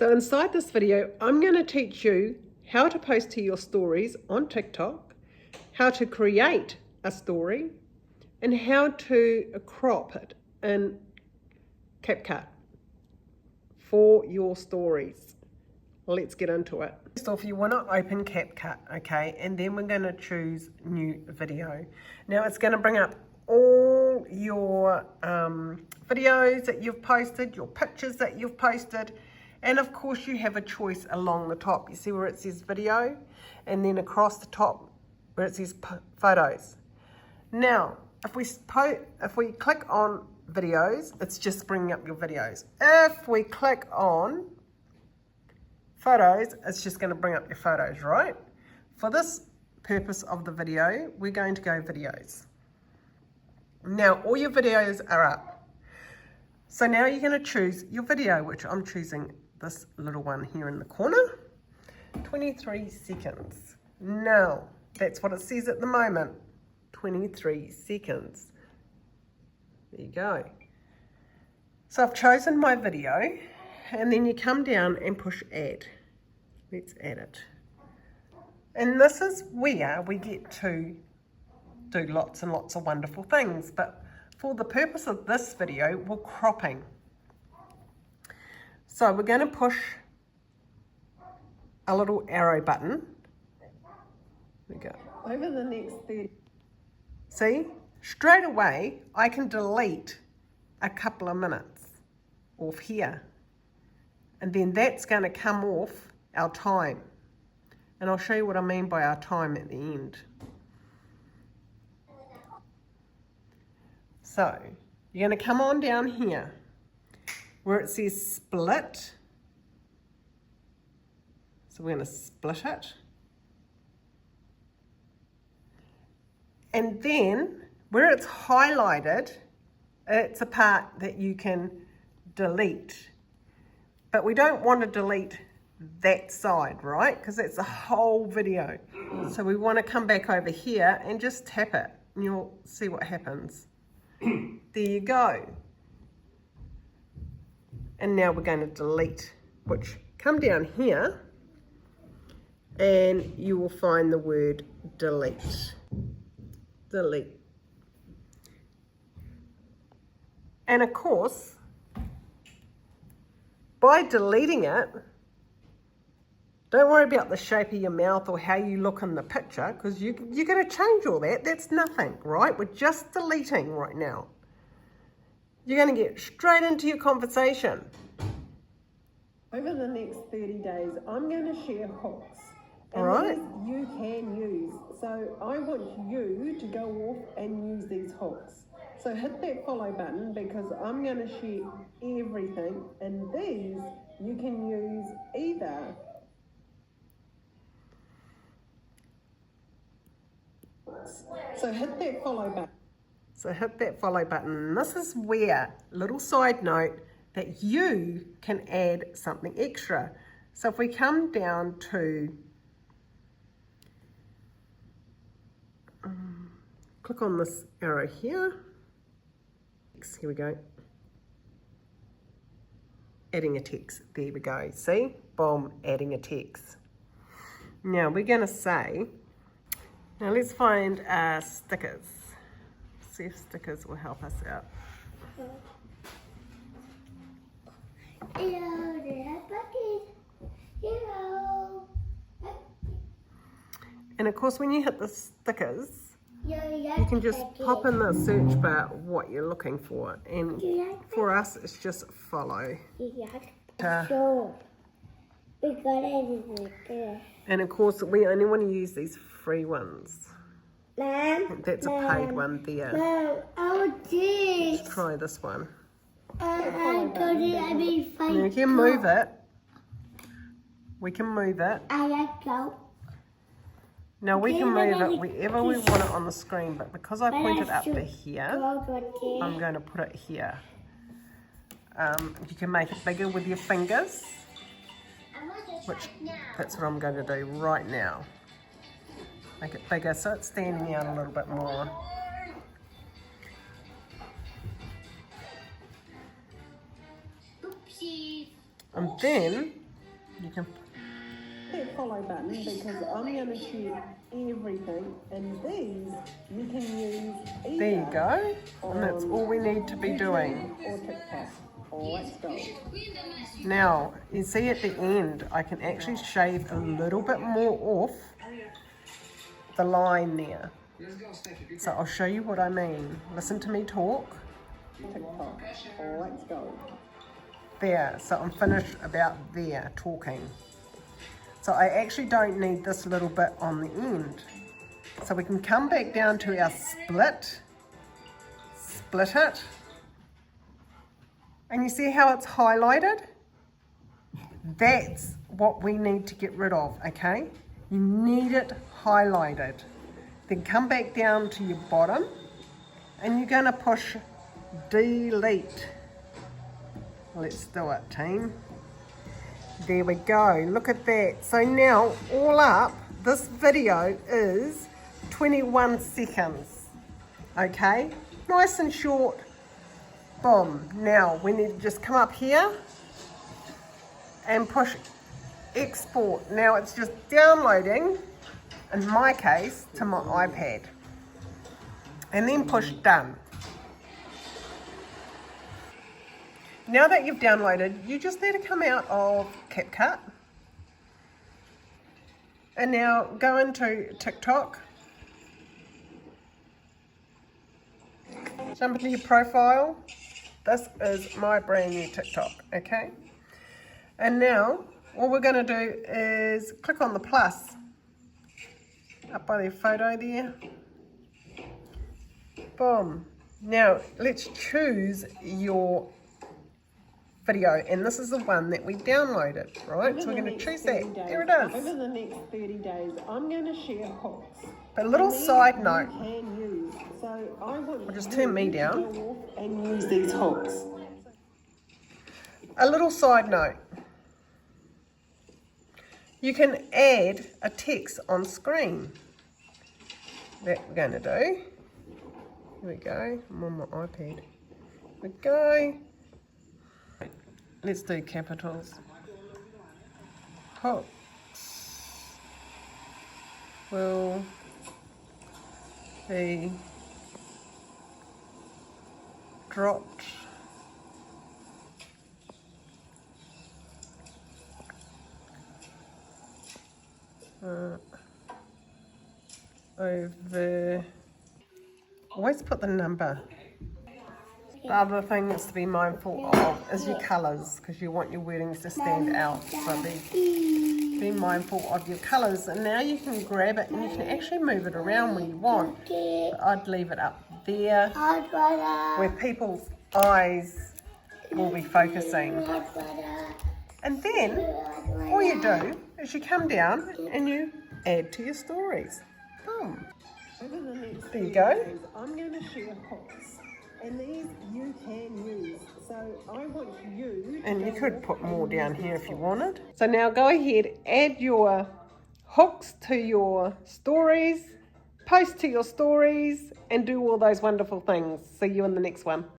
So inside this video, I'm going to teach you how to post to your stories on TikTok, how to create a story, and how to crop it in CapCut for your stories. Let's get into it. First off, you want to open CapCut, okay, and then we're going to choose new video. Now it's going to bring up all your videos that you've posted, your pictures that you've posted, and of course you have a choice along the top. You see where it says video, and then across the top where it says photos. Now if we click on videos, it's just bringing up your videos. If we click on photos, it's just going to bring up your photos, right? For this purpose of the video, we're going to go videos. Now all your videos are up. So now you're going to choose your video, which I'm choosing this little one here in the corner. 23 seconds. Now, that's what it says at the moment. 23 seconds. There you go. So I've chosen my video, and then you come down and push add. Let's add it. And this is where we get to do lots and lots of wonderful things, but for the purpose of this video, we're cropping. So we're going to push a little arrow button. There we go. Over the next 30. See, straight away, I can delete a couple of minutes off here. And then that's going to come off our time. And I'll show you what I mean by our time at the end. So, you're going to come on down here where it says split. So we're going to split it. And then where it's highlighted, it's a part that you can delete. But we don't want to delete that side, right? Because it's a whole video. So we want to come back over here and just tap it, and you'll see what happens. There you go. And now we're going to delete, which come down here and you will find the word delete. Delete. And of course, by deleting it, don't worry about the shape of your mouth or how you look in the picture, because you're going to change all that. That's nothing, right? We're just deleting right now. You're going to get straight into your conversation. Over the next 30 days, I'm going to share hooks. And Alright. You can use. So I want you to go off and use these hooks. So hit that follow button, because I'm going to share everything. And these you can use either. So hit that follow button. So hit that follow button. And this is where, little side note, that you can add something extra. So if we come down to, click on this arrow here. Here we go. Adding a text. There we go. See? Boom, adding a text. Now we're going to say, now let's find stickers. See if stickers will help us out. And of course, when you hit the stickers, you can just pop in the search bar what you're looking for. And for us, it's just follow. And of course, we only want to use these free ones. That's a paid one there. Let's try this one. Now you can move it. We can move it. Now we can move it wherever we want it on the screen, but because I pointed up to here, I'm going to put it here. You can make it bigger with your fingers, which that's what I'm going to do right now. Make it bigger so it's standing out a little bit more. And then You can That follow button because I'm going to share everything, and these you can use either. There you go, and that's all we need to be YouTube doing. or TikTok. Let's go. Now, you see at the end, I can actually shave a little bit more off the line there. So I'll show you what I mean. Listen to me talk. TikTok. Let's go. There, so I'm finished about there talking. So I actually don't need this little bit on the end. So we can come back down to our split it, and you see how it's highlighted? That's what we need to get rid of, okay? You need it highlighted. Then come back down to your bottom, and you're gonna push delete. Let's do it, team. There we go, look at that. So now, all up, this video is 21 seconds, okay? Nice and short, boom. Now, we need to just come up here and push export. Now it's just downloading, in my case, to my iPad. And then push done. Now that you've downloaded, you just need to come out of CapCut. And now go into TikTok. Jump into your profile. This is my brand new TikTok, okay? And now, all we're gonna do is click on the plus up by the photo there. Boom. Now, let's choose your video, and this is the one that we downloaded, right? So we're going to choose that. There it is. Over the next 30 days, I'm going to share hooks. But a little side note. You can use. So I want I'll just turn me down. to go off and use these hooks. A little side note. You can add a text on screen. That we're going to do. Here we go. I'm on my iPad. Here we go. Let's do capitals. Hooks will be dropped over. Always put the number. The other thing that's to be mindful of is your colours, because you want your wordings to stand out. So be mindful of your colours. And now you can grab it and you can actually move it around where you want. But I'd leave it up there where people's eyes will be focusing. And then all you do is you come down and you add to your stories. Boom. There you go. I'm going to share hooks. And these you can use. So I want you. And you could put more down here if you wanted. So now go ahead, add your hooks to your stories, post to your stories, and do all those wonderful things. See you in the next one.